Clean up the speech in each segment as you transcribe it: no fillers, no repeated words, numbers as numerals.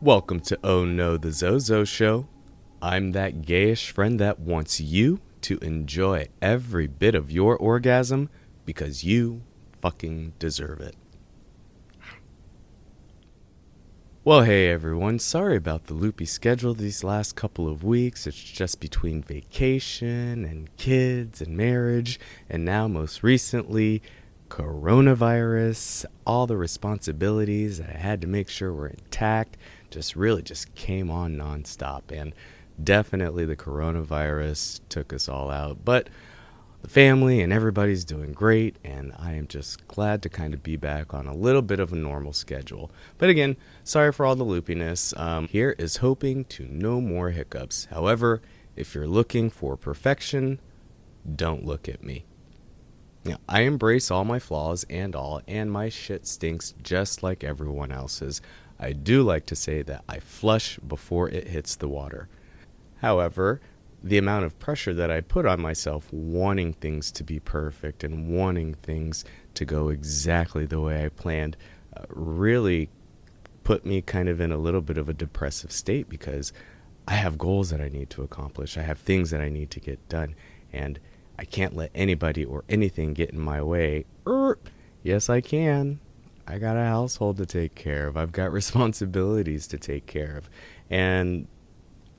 Welcome to Oh No, the Zozo Show. I'm that gayish friend that wants you to enjoy every bit of your orgasm because you fucking deserve it. Well, hey everyone, sorry about the loopy schedule these last couple of weeks. It's just between vacation and kids and marriage, and now most recently, coronavirus. All the responsibilities that I had to make sure were intact just came on nonstop, and definitely the coronavirus took us all out. But the family and everybody's doing great, and I am just glad to kind of be back on a little bit of a normal schedule. But again, sorry for all the loopiness. Here is hoping to no more hiccups. However, if you're looking for perfection, don't look at me. Now, I embrace all my flaws and my shit stinks just like everyone else's. I do like to say that I flush before it hits the water. However, the amount of pressure that I put on myself wanting things to be perfect and wanting things to go exactly the way I planned really put me kind of in a little bit of a depressive state, because I have goals that I need to accomplish. I have things that I need to get done, and I can't let anybody or anything get in my way. Yes, I can. I got a household to take care of. I've got responsibilities to take care of. And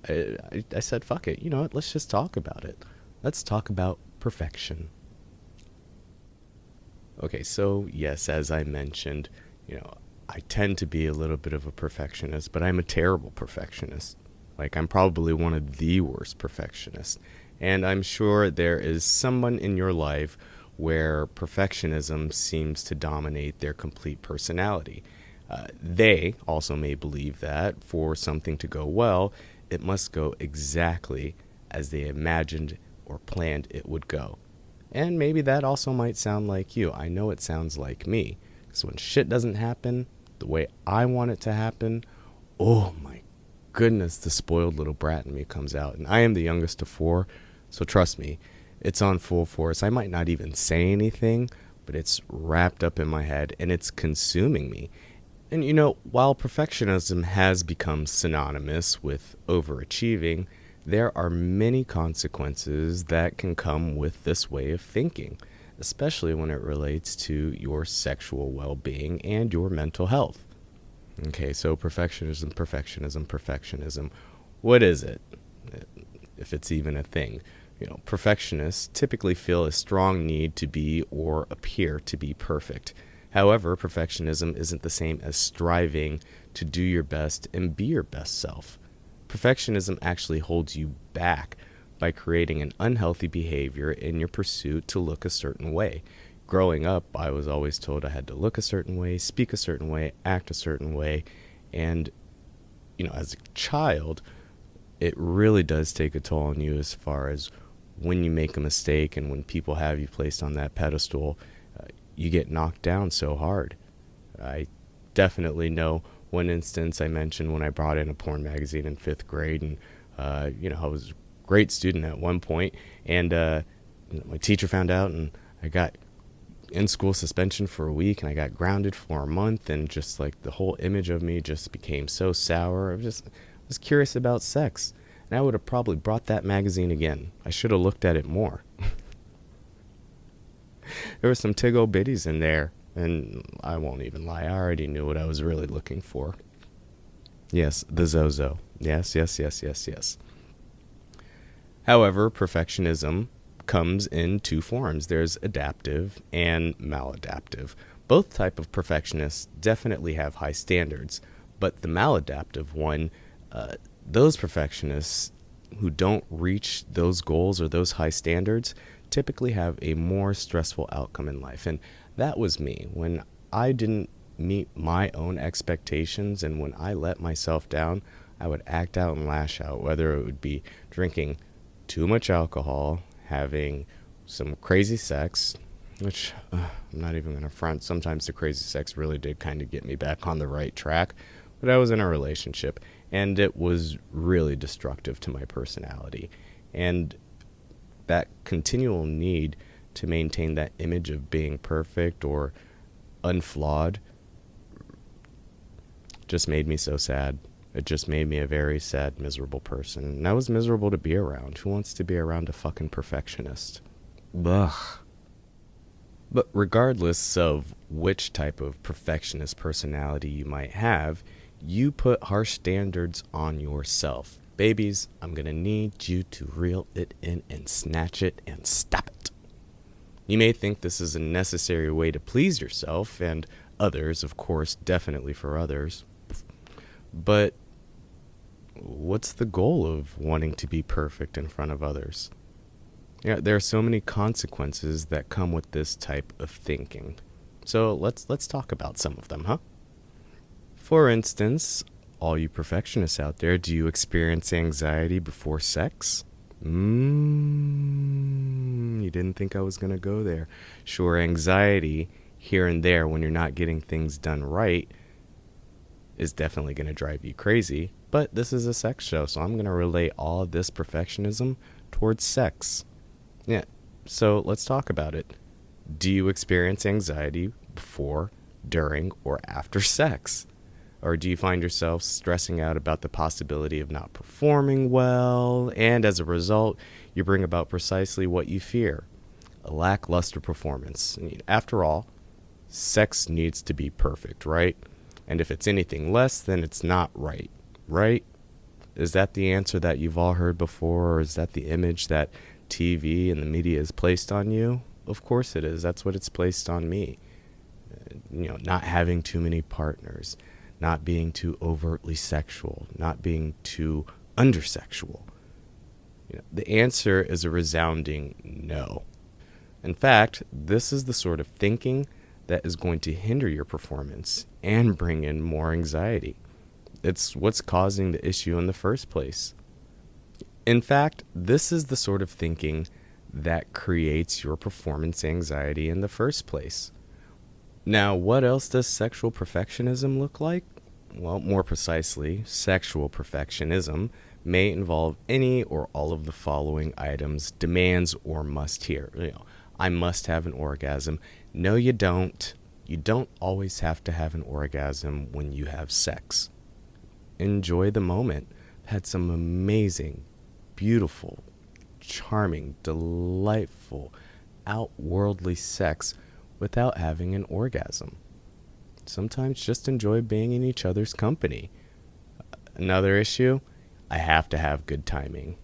I said, fuck it. You know what? Let's just talk about it. Let's talk about perfection. Okay, so yes, as I mentioned, I tend to be a little bit of a perfectionist, but I'm a terrible perfectionist. Like, I'm probably one of the worst perfectionists. And I'm sure there is someone in your life where perfectionism seems to dominate their complete personality. They also may believe that for something to go well, it must go exactly as they imagined or planned it would go. And maybe that also might sound like you. I know it sounds like me. Because when shit doesn't happen the way I want it to happen, oh my goodness, the spoiled little brat in me comes out. And I am the youngest of four, so trust me, it's on full force. I might not even say anything, but it's wrapped up in my head and it's consuming me. And while perfectionism has become synonymous with overachieving, there are many consequences that can come with this way of thinking, especially when it relates to your sexual well-being and your mental health. Okay, so perfectionism. What is it? If it's even a thing. Perfectionists typically feel a strong need to be or appear to be perfect. However, perfectionism isn't the same as striving to do your best and be your best self. Perfectionism actually holds you back by creating an unhealthy behavior in your pursuit to look a certain way. Growing up, I was always told I had to look a certain way, speak a certain way, act a certain way. And, as a child, it really does take a toll on you as far as when you make a mistake and when people have you placed on that pedestal, you get knocked down so hard. I definitely know one instance I mentioned when I brought in a porn magazine in 5th grade, and I was a great student at one point, and my teacher found out, and I got in school suspension for a week, and I got grounded for a month, and just like the whole image of me just became so sour. I was curious about sex, and I would have probably brought that magazine again. I should have looked at it more. There were some tiggle bitties in there, and I won't even lie, I already knew what I was really looking for. Yes, the Zozo. Yes. However, perfectionism comes in two forms. There's adaptive and maladaptive. Both type of perfectionists definitely have high standards, but the maladaptive one, those perfectionists who don't reach those goals or those high standards typically have a more stressful outcome in life. And that was me. When I didn't meet my own expectations and when I let myself down, I would act out and lash out, whether it would be drinking too much alcohol, having some crazy sex, which I'm not even going to front. Sometimes the crazy sex really did kind of get me back on the right track. But I was in a relationship, and it was really destructive to my personality. And that continual need to maintain that image of being perfect or unflawed just made me so sad. It just made me a very sad, miserable person. And I was miserable to be around. Who wants to be around a fucking perfectionist? Ugh. But regardless of which type of perfectionist personality you might have, you put harsh standards on yourself. Babies, I'm gonna need you to reel it in and snatch it and stop it. You may think this is a necessary way to please yourself and others, of course, definitely for others. But what's the goal of wanting to be perfect in front of others? Yeah, there are so many consequences that come with this type of thinking. So let's talk about some of them, huh? For instance, all you perfectionists out there, do you experience anxiety before sex? You didn't think I was going to go there. Sure, anxiety here and there when you're not getting things done right is definitely going to drive you crazy, but this is a sex show, so I'm going to relate all of this perfectionism towards sex. Yeah, so let's talk about it. Do you experience anxiety before, during, or after sex? Or do you find yourself stressing out about the possibility of not performing well, and as a result, you bring about precisely what you fear, a lackluster performance? After all, sex needs to be perfect, right? And if it's anything less, then it's not right, right? Is that the answer that you've all heard before, or is that the image that TV and the media is placed on you? Of course it is. That's what it's placed on me. Not having too many partners, not being too overtly sexual, not being too undersexual. The answer is a resounding no. In fact, this is the sort of thinking that is going to hinder your performance and bring in more anxiety. It's what's causing the issue in the first place. In fact, this is the sort of thinking that creates your performance anxiety in the first place. Now, what else does sexual perfectionism look like? Well, more precisely, sexual perfectionism may involve any or all of the following items, demands or must hear. I must have an orgasm. No, you don't. You don't always have to have an orgasm when you have sex. Enjoy the moment. I've had some amazing, beautiful, charming, delightful, outworldly sex without having an orgasm. Sometimes just enjoy being in each other's company. Another issue, I have to have good timing.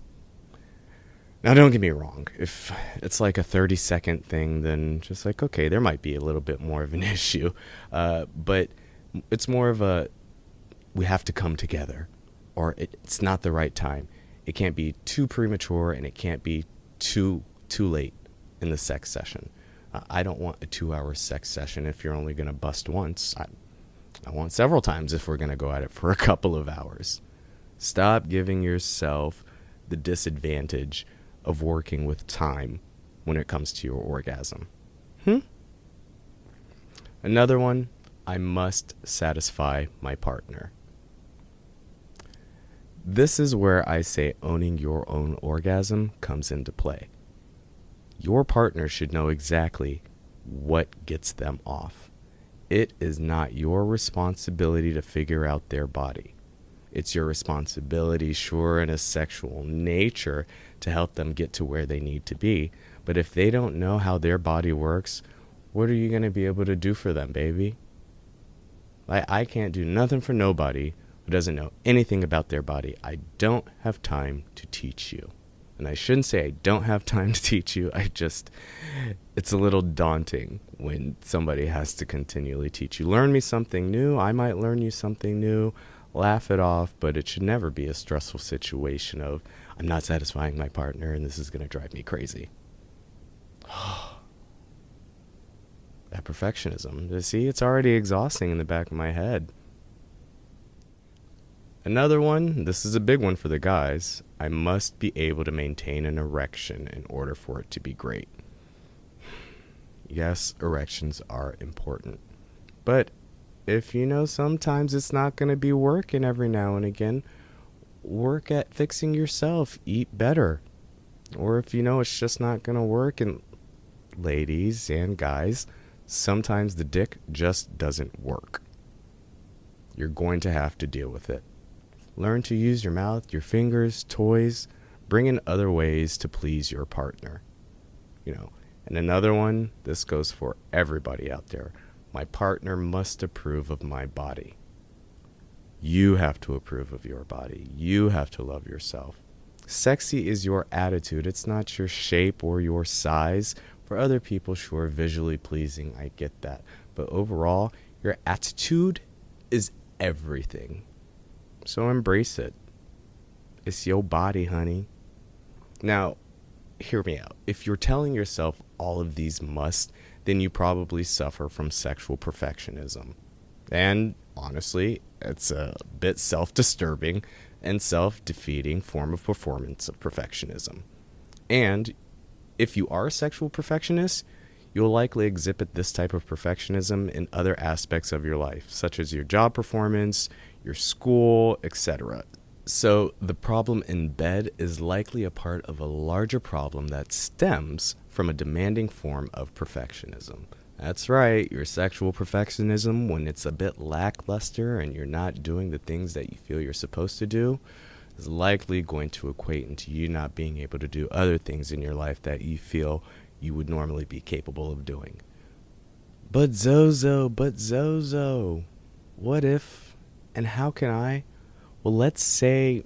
Now, don't get me wrong. If it's like a 30-second thing, then just like, okay, there might be a little bit more of an issue. But it's more of a, we have to come together, or it's not the right time. It can't be too premature, and it can't be too late in the sex session. I don't want a 2-hour sex session if you're only going to bust once. I want several times if we're going to go at it for a couple of hours. Stop giving yourself the disadvantage of working with time when it comes to your orgasm. Another one, I must satisfy my partner. This is where I say owning your own orgasm comes into play. Your partner should know exactly what gets them off. It is not your responsibility to figure out their body. It's your responsibility, sure, in a sexual nature, to help them get to where they need to be. But if they don't know how their body works, what are you going to be able to do for them, baby? I can't do nothing for nobody who doesn't know anything about their body. I don't have time to teach you. And I shouldn't say I don't have time to teach you. It's a little daunting when somebody has to continually teach you. Learn me something new. I might learn you something new. Laugh it off, but it should never be a stressful situation of, I'm not satisfying my partner and this is going to drive me crazy. That perfectionism. See, it's already exhausting in the back of my head. Another one, this is a big one for the guys. I must be able to maintain an erection in order for it to be great. Yes, erections are important. But if sometimes it's not going to be working every now and again, work at fixing yourself. Eat better. Or if it's just not going to work, and ladies and guys, sometimes the dick just doesn't work. You're going to have to deal with it. Learn to use your mouth, your fingers, toys. Bring in other ways to please your partner. And another one, this goes for everybody out there. My partner must approve of my body. You have to approve of your body. You have to love yourself. Sexy is your attitude. It's not your shape or your size. For other people, sure, visually pleasing, I get that. But overall, your attitude is everything. So embrace it. It's your body, honey. Now, hear me out. If you're telling yourself all of these must, then you probably suffer from sexual perfectionism. And honestly, it's a bit self-disturbing and self-defeating form of performance of perfectionism. And if you are a sexual perfectionist, you'll likely exhibit this type of perfectionism in other aspects of your life, such as your job performance, your school, etc. So the problem in bed is likely a part of a larger problem that stems from a demanding form of perfectionism. That's right, your sexual perfectionism, when it's a bit lackluster and you're not doing the things that you feel you're supposed to do, is likely going to equate into you not being able to do other things in your life that you feel you would normally be capable of doing. But Zozo, what if, and how can I? Well, let's say,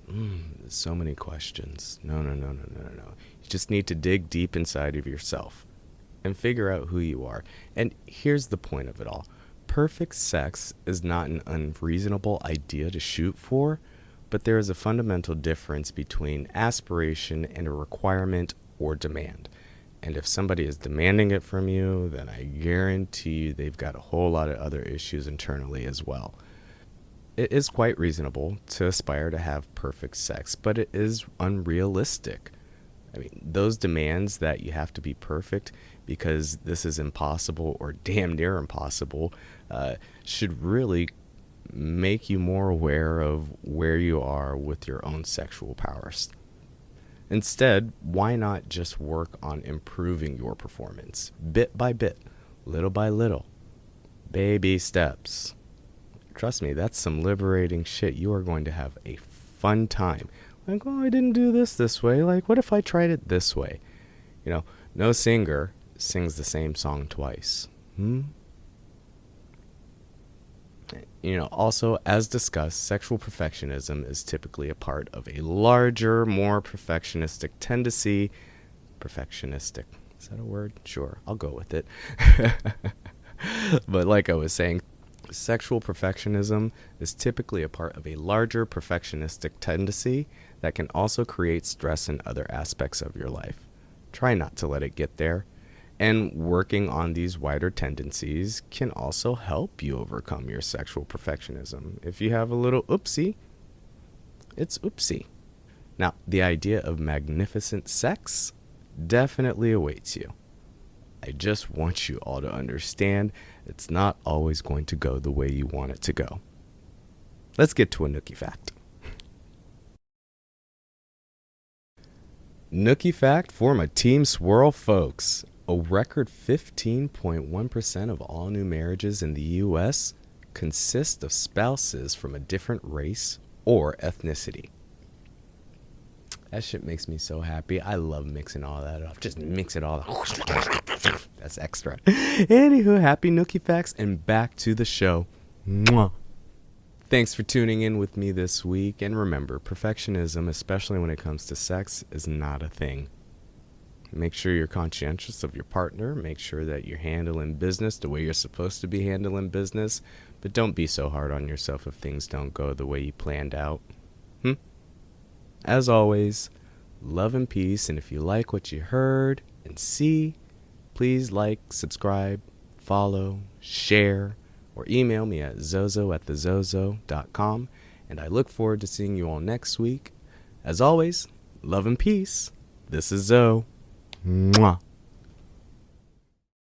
so many questions. No. You just need to dig deep inside of yourself and figure out who you are. And here's the point of it all. Perfect sex is not an unreasonable idea to shoot for, but there is a fundamental difference between aspiration and a requirement or demand. And if somebody is demanding it from you, then I guarantee you they've got a whole lot of other issues internally as well. It is quite reasonable to aspire to have perfect sex, but it is unrealistic. I mean, those demands that you have to be perfect because this is impossible or damn near impossible should really make you more aware of where you are with your own sexual powers. Instead, why not just work on improving your performance, bit by bit, little by little, baby steps. Trust me, that's some liberating shit. You are going to have a fun time. Like, oh, I didn't do this way. Like, what if I tried it this way? No singer sings the same song twice. Also, as discussed, sexual perfectionism is typically a part of a larger, more perfectionistic tendency. Perfectionistic. Is that a word? Sure, I'll go with it. But like I was saying, sexual perfectionism is typically a part of a larger perfectionistic tendency that can also create stress in other aspects of your life. Try not to let it get there. And working on these wider tendencies can also help you overcome your sexual perfectionism. If you have a little oopsie, it's oopsie. Now, the idea of magnificent sex definitely awaits you. I just want you all to understand it's not always going to go the way you want it to go. Let's get to a Nookie Fact. Nookie Fact for my Team Swirl folks. A record 15.1% of all new marriages in the U.S. consist of spouses from a different race or ethnicity. That shit makes me so happy. I love mixing all that up. Just mix it all up. That's extra. Anywho, happy Nookie Facts and back to the show. Mwah. Thanks for tuning in with me this week. And remember, perfectionism, especially when it comes to sex, is not a thing. Make sure you're conscientious of your partner. Make sure that you're handling business the way you're supposed to be handling business. But don't be so hard on yourself if things don't go the way you planned out. As always, love and peace. And if you like what you heard and see, please like, subscribe, follow, share, or email me at zozo@thezozo.com. And I look forward to seeing you all next week. As always, love and peace. This is Zoe. Mwah.